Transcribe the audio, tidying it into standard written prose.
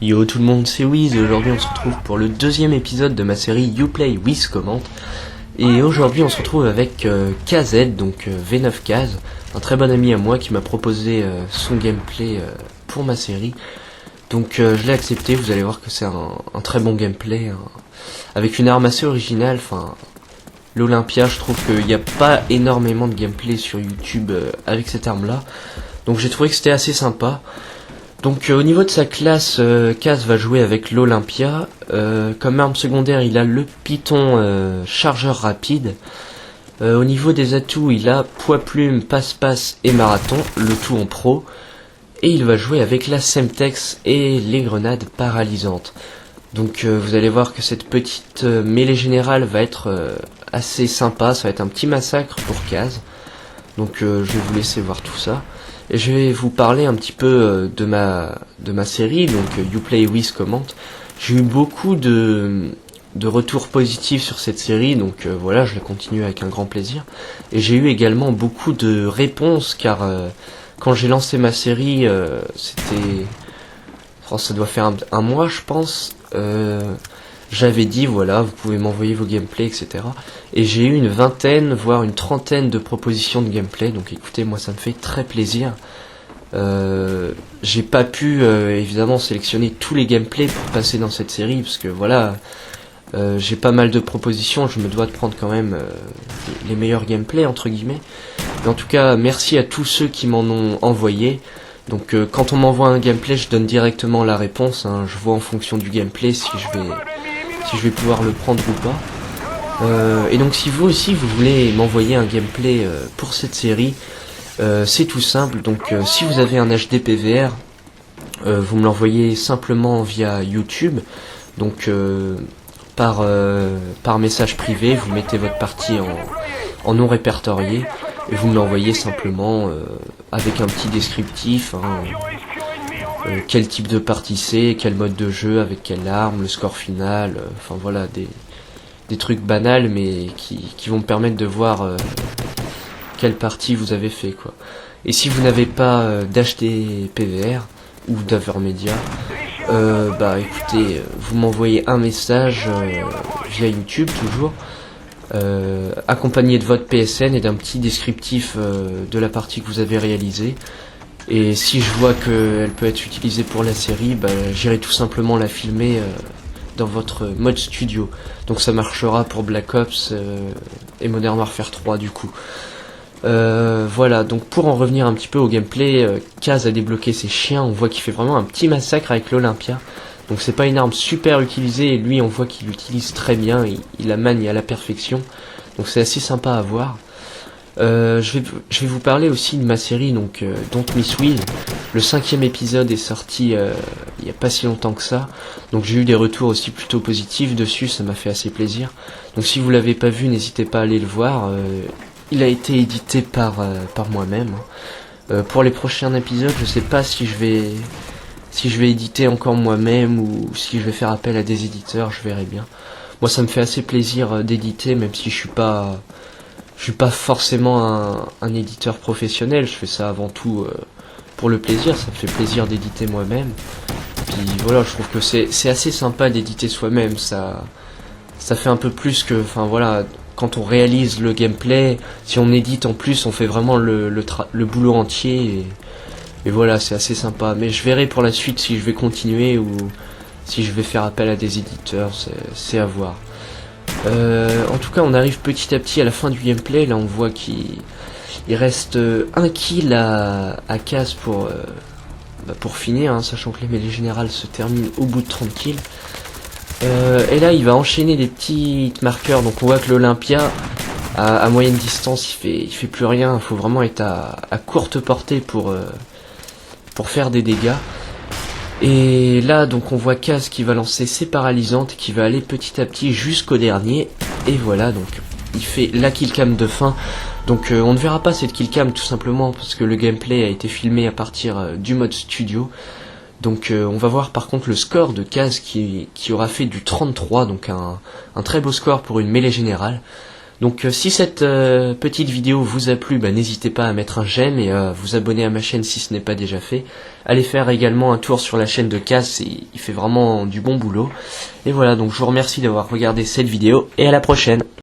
Yo tout le monde, c'est Wiz et aujourd'hui on se retrouve pour le deuxième épisode de ma série You Play Wiz Commente. Et aujourd'hui on se retrouve avec KZ, donc V9Kaz, un très bon ami à moi qui m'a proposé son gameplay pour ma série. Donc je l'ai accepté, vous allez voir que c'est un très bon gameplay, avec une arme assez originale, l'Olympia, je trouve qu'il n'y a pas énormément de gameplay sur YouTube avec cette arme là. Donc j'ai trouvé que c'était assez sympa. Donc au niveau de sa classe, Kaz va jouer avec l'Olympia. Comme arme secondaire, il a le Python chargeur rapide. Au niveau des atouts, il a poids plume, passe-passe et marathon, le tout en pro. Et il va jouer avec la Semtex et les grenades paralysantes. Donc vous allez voir que cette petite mêlée générale va être assez sympa, ça va être un petit massacre pour Kaz. Donc je vais vous laisser voir tout ça. Et je vais vous parler un petit peu de ma série, donc You Play Wiz Commente. J'ai eu beaucoup de retours positifs sur cette série, donc voilà, je la continue avec un grand plaisir. Et j'ai eu également beaucoup de réponses, car quand j'ai lancé ma série, ça doit faire un mois je pense, j'avais dit voilà, vous pouvez m'envoyer vos gameplays, etc. Et j'ai eu une vingtaine, voire une trentaine de propositions de gameplay, donc écoutez, moi ça me fait très plaisir. J'ai pas pu évidemment sélectionner tous les gameplays pour passer dans cette série, parce que voilà, j'ai pas mal de propositions, je me dois de prendre quand même les meilleurs gameplays entre guillemets. Mais en tout cas, merci à tous ceux qui m'en ont envoyé. Donc quand on m'envoie un gameplay, je donne directement la réponse, je vois en fonction du gameplay si je vais pouvoir le prendre ou pas. Et donc si vous aussi vous voulez m'envoyer un gameplay pour cette série, c'est tout simple. Donc si vous avez un HD PVR, vous me l'envoyez simplement via YouTube. Donc par message privé, vous mettez votre partie en non répertorié et vous me l'envoyez simplement avec un petit descriptif, quel type de partie c'est, quel mode de jeu, avec quelle arme, le score final, enfin voilà, des trucs banals mais qui vont me permettre de voir quelle partie vous avez fait quoi. Et si vous n'avez pas d'HD PVR ou d'Avermedia, écoutez, vous m'envoyez un message via YouTube toujours, accompagné de votre PSN et d'un petit descriptif de la partie que vous avez réalisée. Et si je vois qu'elle peut être utilisée pour la série, j'irai tout simplement la filmer dans votre mode studio. Donc ça marchera pour Black Ops et Modern Warfare 3 du coup. Voilà, donc pour en revenir un petit peu au gameplay, Kaz a débloqué ses chiens, on voit qu'il fait vraiment un petit massacre avec l'Olympia. Donc c'est pas une arme super utilisée, et lui on voit qu'il l'utilise très bien, il la manie à la perfection. Donc c'est assez sympa à voir. Je vais vous parler aussi de ma série, donc Don't Miss Wiz. Le 5e épisode est sorti il y a pas si longtemps que ça. Donc j'ai eu des retours aussi plutôt positifs dessus, ça m'a fait assez plaisir. Donc si vous l'avez pas vu, n'hésitez pas à aller le voir. Il a été édité par moi-même. Pour les prochains épisodes, je sais pas si je vais éditer encore moi-même ou si je vais faire appel à des éditeurs, je verrai bien. Moi ça me fait assez plaisir d'éditer, même si je suis pas forcément un éditeur professionnel, je fais ça avant tout pour le plaisir, ça me fait plaisir d'éditer moi-même. Puis voilà, je trouve que c'est assez sympa d'éditer soi-même, ça fait un peu plus que, quand on réalise le gameplay, si on édite en plus, on fait vraiment le boulot entier, et voilà, c'est assez sympa. Mais je verrai pour la suite si je vais continuer ou si je vais faire appel à des éditeurs, c'est à voir. En tout cas, on arrive petit à petit à la fin du gameplay. Là, on voit qu'il reste 1 kill à Kaz pour finir, sachant que les mêlées générales se terminent au bout de 30 kills. Et là, il va enchaîner des petits marqueurs. Donc, on voit que l'Olympia, à moyenne distance, il fait plus rien. Il faut vraiment être à courte portée pour faire des dégâts. Et là donc on voit Kaz qui va lancer ses paralysantes, qui va aller petit à petit jusqu'au dernier. Et voilà, donc il fait la killcam de fin. Donc on ne verra pas cette killcam tout simplement parce que le gameplay a été filmé à partir du mode studio. Donc on va voir par contre le score de Kaz qui aura fait du 33, donc un très beau score pour une mêlée générale. Donc si cette petite vidéo vous a plu, n'hésitez pas à mettre un j'aime et à vous abonner à ma chaîne si ce n'est pas déjà fait. Allez faire également un tour sur la chaîne de Kaz, il fait vraiment du bon boulot. Et voilà, donc je vous remercie d'avoir regardé cette vidéo et à la prochaine.